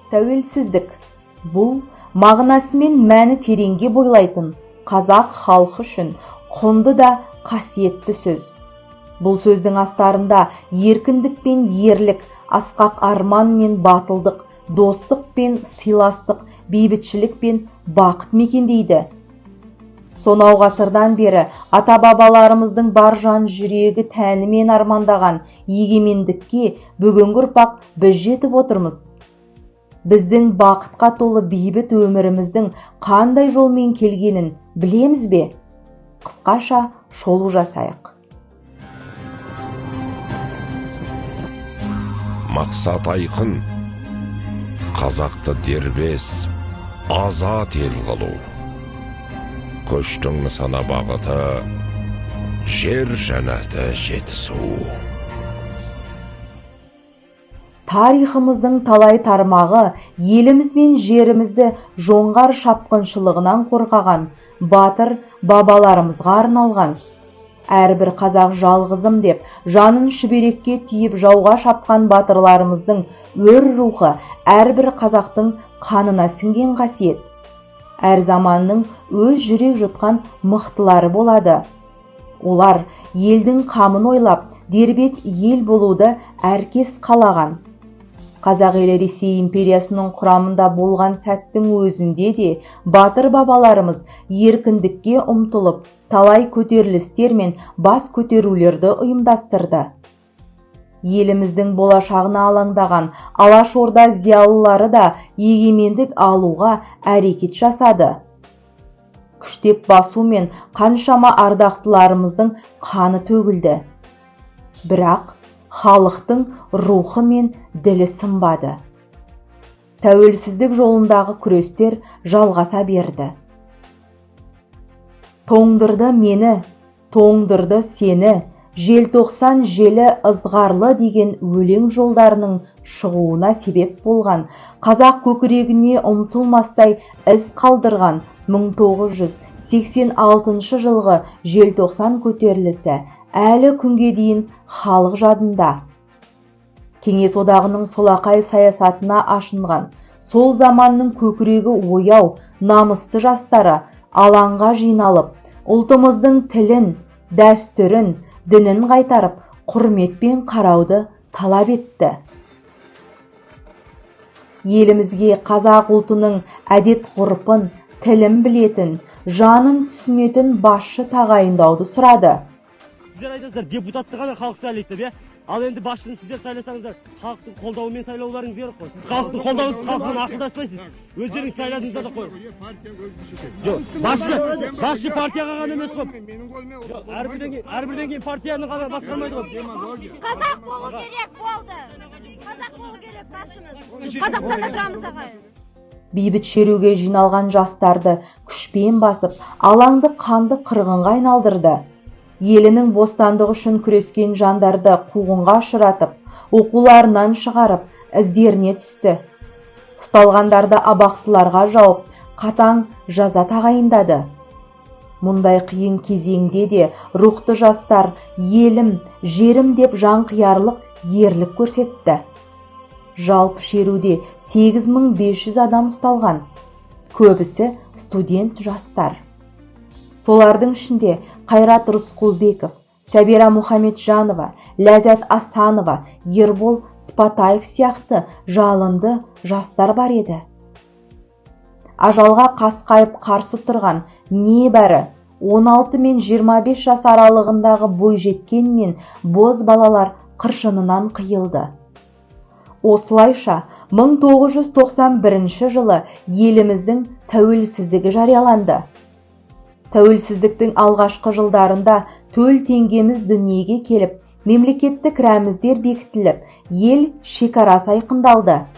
Тәуелсіздік – бұл мағынасы мен мәні тереңге бойлайтын қазақ халқы үшін құнды да қасиетті сөз. Бұл сөздің астарында еркіндік пен ерлік, асқақ арман мен батылдық, достық пен сыйластық, бейбітшілік пен бақыт мекендейді. Сонау ғасырдан бері ата-бабаларымыздың бар жан жүрегі тәнімен армандаған егемендікке бүгінгі ұрпақ біз жетіп отырмыз. Біздің бақытқа толы бейбіт өміріміздің қандай жолмен келгенін білеміз бе? Қысқаша шолу жасайық. Мақсат айқын, қазақты дербес, азат ел қылу. Көштің нысана бағыты, жер жәннаты жетісу. Тарихымыздың талай тармағы еліміз бен жерімізді жоңғар шапқыншылығынан қорғаған батыр бабаларымызға арналған. Әрбір қазақ жалғызым деп жанын шүберекке түйіп жауға шапқан батырларымыздың өр рухы әрбір қазақтың қанына сіңген қасиет. Әр заманның өз жүрек жұтқан мықтылары болады. Олар елдің қамын ойлап, дербес ел болуды әркез қалаған. Қазақ елі Ресей империясының құрамында болған сәттің өзінде де батыр бабаларымыз еркіндікке ұмтылып, талай көтерілістер мен бас көтерулерді ұйымдастырды. Еліміздің болашағына алаңдаған Алашорда зиялылары да егемендік алуға әрекет жасады. Күштеп басу мен қаншама ардақтыларымыздың қаны төгілді. Бірақ халықтың рухы мен ділі сынбады. Тәуелсіздік жолындағы күрестер жалғаса берді. Тоңдырды мені, тоңдырды сені, желтоқсан желі ызғарлы деген өлең жолдарының шығуына себеп болған, қазақ көкірегіне ұмтылмастай із қалдырған 1986 жылғы желтоқсан көтерілісі әлі күнге дейін халық жадында. Кеңес одағының солақай саясатына ашынған, сол заманның көкірегі ояу, намысты жастары алаңға жиналып, ұлтымыздың тілін, дәстүрін, дінін қайтарып, құрметпен қарауды талап етті. Елімізге қазақ ұлтының әдет-ғұрпын, тілін білетін, жанын түсінетін басшы тағайындауды сұрады. Сіздер айтасыздар, депутатты ғана халық сайлайды, бе? Ал енді басшыны сіздер сайласаңыздар, халықтың қолдауымен сайлауларыңыз керек қой. Сіз халықтың қолдауынсыз халықпен ақылдаспайсыз. Өздеріңіз сайладыңыздар да қойып. Жоқ, басшы партияға ғана емес қой. Әрбірден кейін партияны ғана басқармайды ғой. Қазақ болу керек болды. Қазақ болу керек басшымыз. Қазақстанда тұрамыз ағайын. Бейбіт шеруге жиналған жастарды күшпен басып, алаңды қанды қырғынға айналдырды. Елінің бостандығы үшін күрескен жандарды қуғынға ұшыратып, оқуларынан шығарып, іздеріне түсті. Ұсталғандарды абақтыларға жауып, қатаң жаза тағайындады. Мұндай қиын кезеңде де рухты жастар елім, жерім деп жанқиярлық ерлік көрсетті. Жалпы шеруде 8500 адам ұсталған. Көбісі студент жастар. Солардың ішінде Қайрат Рысқұлбеков, Сәбира Мұхамеджанова, Ләззат Асанова, Ербол Спатаев сияқты жалынды жастар бар еді. Ажалға қасқайып қарсы тұрған небәрі 16 мен 25 жас аралығындағы бойжеткен мен боз балалар қыршынынан қиылды. Осылайша 1991 жылы еліміздің тәуелсіздігі жарияланды. Тәуелсіздіктің алғашқы жылдарында төл теңгеміз дүниеге келіп, мемлекеттік рәміздер бекітіліп, ел шекарасы айқындалды.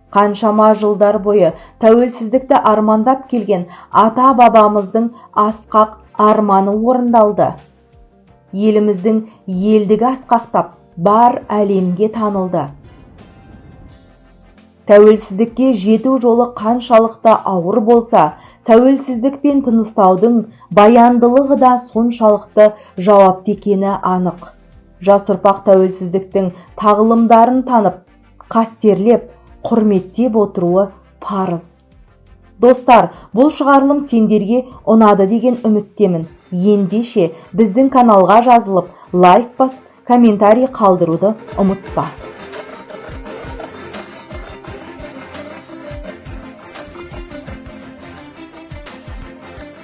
Қаншама жылдар бойы тәуелсіздікті армандап келген ата-бабамыздың асқақ арманы орындалды. Еліміздің елдігі асқақтап, бар әлемге танылды. Тәуелсіздікке жету жолы қаншалықты ауыр болса, тәуелсіздікпен тыныстаудың баяндылығы да соншалықты жауапты екені анық. Жас ұрпақ тәуелсіздіктің тағылымдарын танып, қастерлеп, құрметтеп отыруы парыз. Достар, бұл шығарылым сендерге ұнады деген үміттемін. Ендеше біздің каналға жазылып, лайк басып, комментарий қалдыруды ұмытпа.